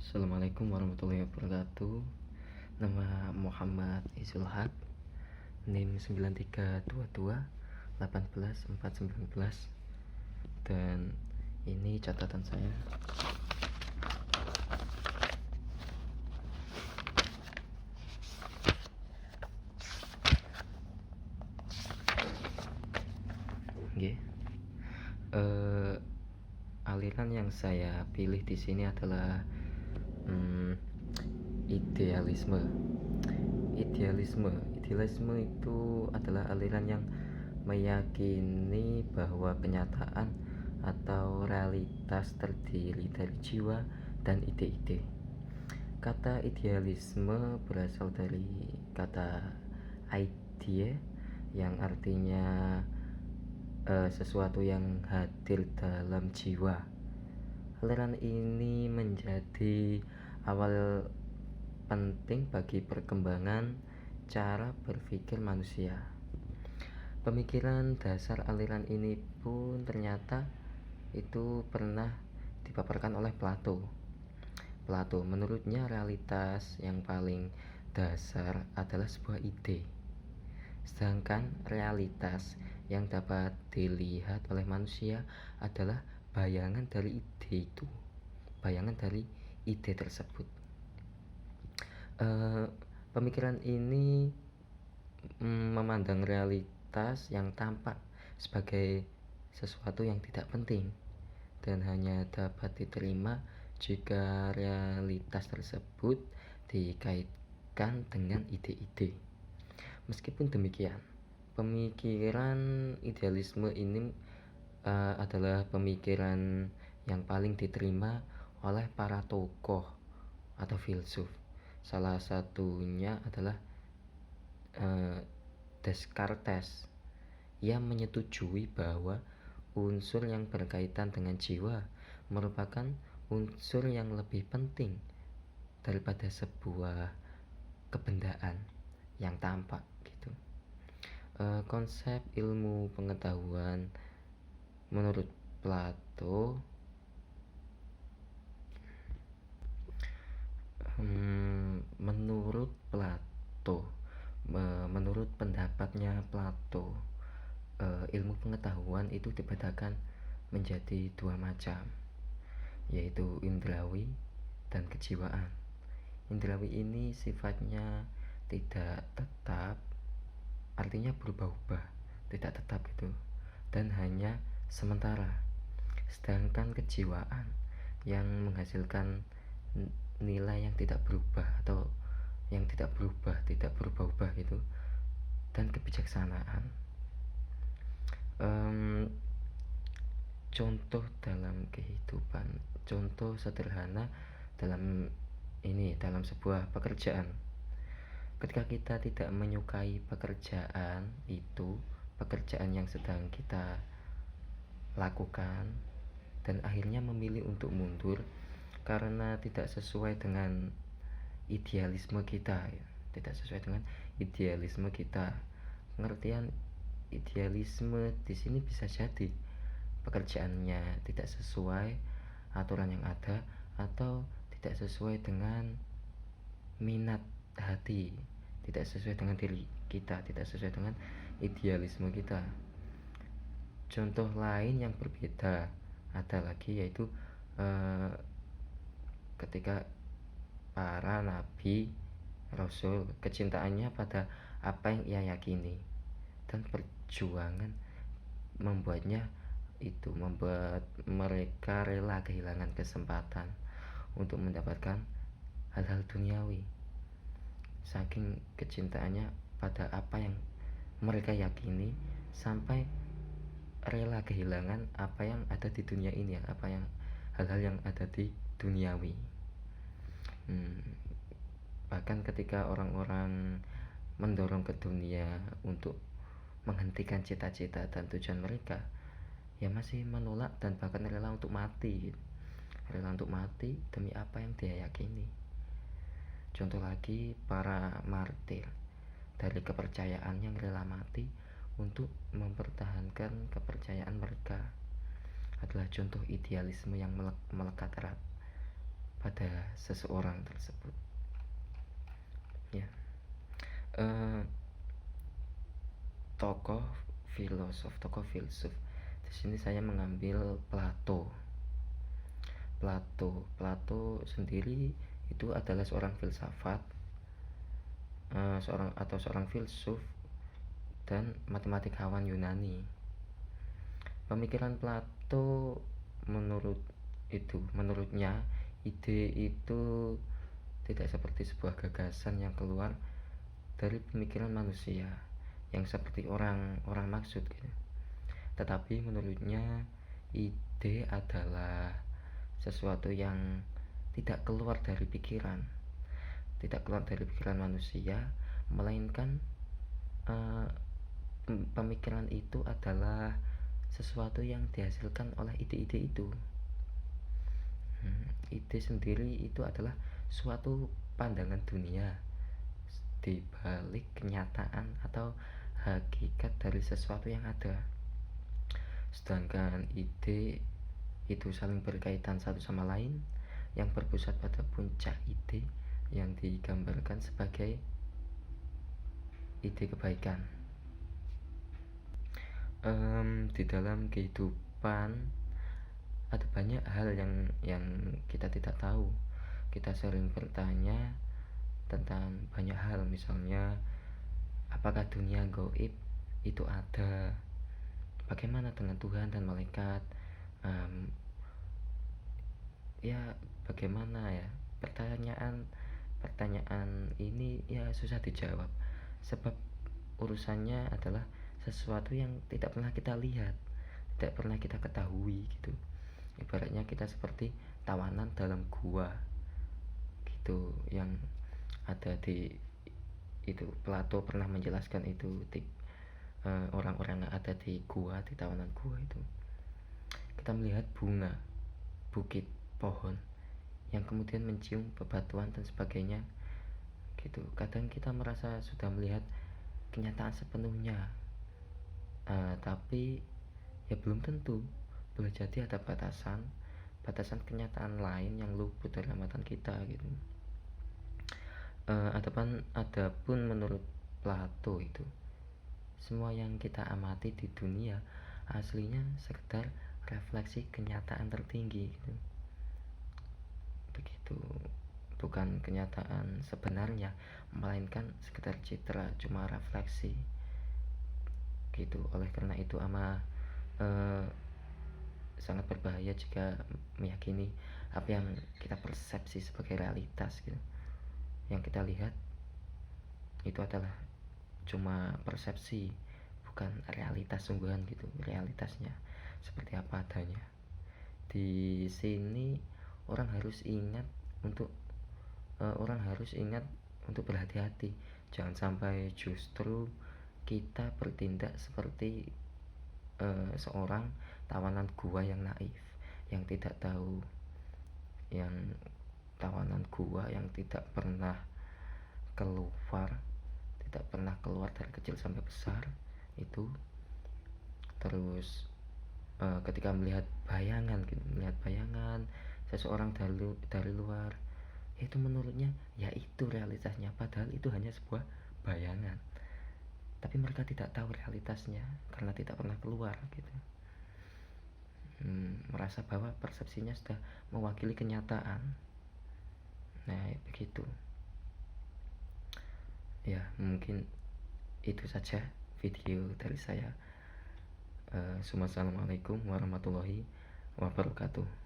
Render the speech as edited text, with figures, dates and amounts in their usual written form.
Assalamualaikum warahmatullahi wabarakatuh. Nama Muhammad Izul Haq, NIM 9322 18419, dan ini catatan saya. Oke. Aliran yang saya pilih di sini adalah idealisme. Idealisme itu adalah aliran yang meyakini bahwa kenyataan atau realitas terdiri dari jiwa dan ide-ide. Kata idealisme berasal dari kata idea yang artinya sesuatu yang hadir dalam jiwa. Aliran ini menjadi awal penting bagi perkembangan cara berpikir manusia. Pemikiran dasar aliran ini pun ternyata itu pernah dipaparkan oleh Plato. Menurutnya realitas yang paling dasar adalah sebuah ide, sedangkan realitas yang dapat dilihat oleh manusia adalah bayangan dari ide tersebut. Pemikiran ini memandang realitas yang tampak sebagai sesuatu yang tidak penting dan hanya dapat diterima jika realitas tersebut dikaitkan dengan ide-ide. Meskipun demikian, pemikiran idealisme ini adalah pemikiran yang paling diterima oleh para tokoh atau filsuf. Salah satunya adalah Descartes. Ia menyetujui bahwa unsur yang berkaitan dengan jiwa merupakan unsur yang lebih penting daripada sebuah kebendaan yang tampak gitu. Konsep ilmu pengetahuan menurut Plato menurut pendapatnya Plato, ilmu pengetahuan itu dibedakan menjadi dua macam, yaitu indrawi dan kejiwaan. Indrawi ini sifatnya tidak tetap, artinya berubah-ubah, tidak tetap itu, dan hanya sementara. Sedangkan kejiwaan yang menghasilkan nilai yang tidak berubah atau yang tidak berubah-ubah gitu, dan kebijaksanaan. Contoh dalam kehidupan, contoh sederhana dalam sebuah pekerjaan. Ketika kita tidak menyukai pekerjaan yang sedang kita lakukan, dan akhirnya memilih untuk mundur karena tidak sesuai dengan idealisme kita. Pengertian idealisme di sini bisa jadi pekerjaannya tidak sesuai aturan yang ada atau tidak sesuai dengan minat hati, tidak sesuai dengan diri kita, tidak sesuai dengan idealisme kita. Contoh lain yang berbeda ada lagi, yaitu ketika para nabi, rasul, kecintaannya pada apa yang ia yakini, dan perjuangan membuat mereka rela kehilangan kesempatan untuk mendapatkan hal-hal duniawi, saking kecintaannya pada apa yang mereka yakini sampai rela kehilangan apa yang ada di dunia ini, hal-hal yang ada di duniawi. Bahkan ketika orang-orang mendorong ke dunia untuk menghentikan cita-cita dan tujuan mereka, ya masih menolak dan bahkan rela untuk mati demi apa yang dia yakini. Contoh lagi, para martir dari kepercayaan yang rela mati untuk mempertahankan kepercayaan mereka adalah contoh idealisme yang melekat erat pada seseorang tersebut. Ya, eh, tokoh tokoh filsuf. Di sini saya mengambil Plato. Plato sendiri itu adalah seorang filsafat, seorang filsuf dan matematikawan Yunani. Pemikiran Plato menurutnya ide itu tidak seperti sebuah gagasan yang keluar dari pemikiran manusia yang seperti orang maksud gitu. Tetapi menurutnya ide adalah sesuatu yang tidak keluar dari pikiran manusia, melainkan pemikiran itu adalah sesuatu yang dihasilkan oleh ide-ide itu. Ide sendiri itu adalah suatu pandangan dunia di balik kenyataan atau hakikat dari sesuatu yang ada. Sedangkan ide itu saling berkaitan satu sama lain, yang berpusat pada puncak ide yang digambarkan sebagai ide kebaikan. Di dalam kehidupan ada banyak hal yang kita tidak tahu. Kita sering bertanya tentang banyak hal, misalnya apakah dunia gaib itu ada, bagaimana dengan Tuhan dan malaikat, ya bagaimana ya, pertanyaan ini ya susah dijawab, sebab urusannya adalah sesuatu yang tidak pernah kita lihat, tidak pernah kita ketahui gitu. Ibaratnya kita seperti tawanan dalam gua gitu, yang ada di itu. Plato pernah menjelaskan itu di orang-orang yang ada di gua, di tawanan gua itu. Kita melihat bunga, bukit, pohon yang kemudian mencium bebatuan dan sebagainya gitu. Kadang kita merasa sudah melihat kenyataan sepenuhnya, tapi ya belum tentu. Boleh jadi ada batasan kenyataan lain yang luput dari amatan kita gitu. Adapun menurut Plato itu, semua yang kita amati di dunia aslinya sekedar refleksi kenyataan tertinggi gitu. Begitu, bukan kenyataan sebenarnya, melainkan sekedar citra, cuma refleksi gitu. Oleh karena itu sangat berbahaya jika meyakini apa yang kita persepsi sebagai realitas gitu. Yang kita lihat itu adalah cuma persepsi, bukan realitas sungguhan gitu. Realitasnya seperti apa adanya. Di sini orang harus ingat untuk berhati-hati, jangan sampai justru kita bertindak seperti seorang tawanan gua yang naif, yang tidak tahu, yang tawanan gua yang tidak pernah keluar dari kecil sampai besar itu. Terus ketika melihat bayangan seseorang dari luar, itu menurutnya ya itu realitasnya, padahal itu hanya sebuah bayangan. Tapi mereka tidak tahu realitasnya karena tidak pernah keluar gitu. Merasa bahwa persepsinya sudah mewakili kenyataan. Nah begitu ya. Mungkin itu saja video dari saya. Assalamualaikum warahmatullahi wabarakatuh.